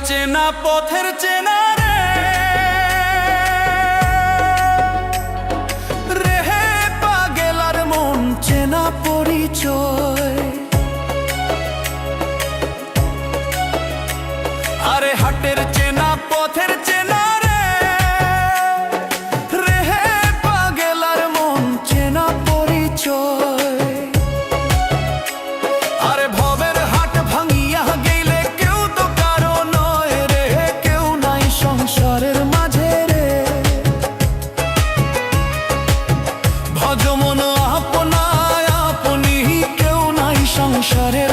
চেনা পথের চেনা রে রেহে পাগেলার মন চেনা পরিচয়। আরে হাটের চেনা পথের চেনা রে রেহে পাগেলার মন চেনা পরিচয়। আরে ভবের হাট ভাঙিয়া গেলে কেউ তো কারো নয় রে, কেউ নাই সংসারের মাঝে রে। ভজ মন আপনায় আপনি, কেউ নাই সংসারের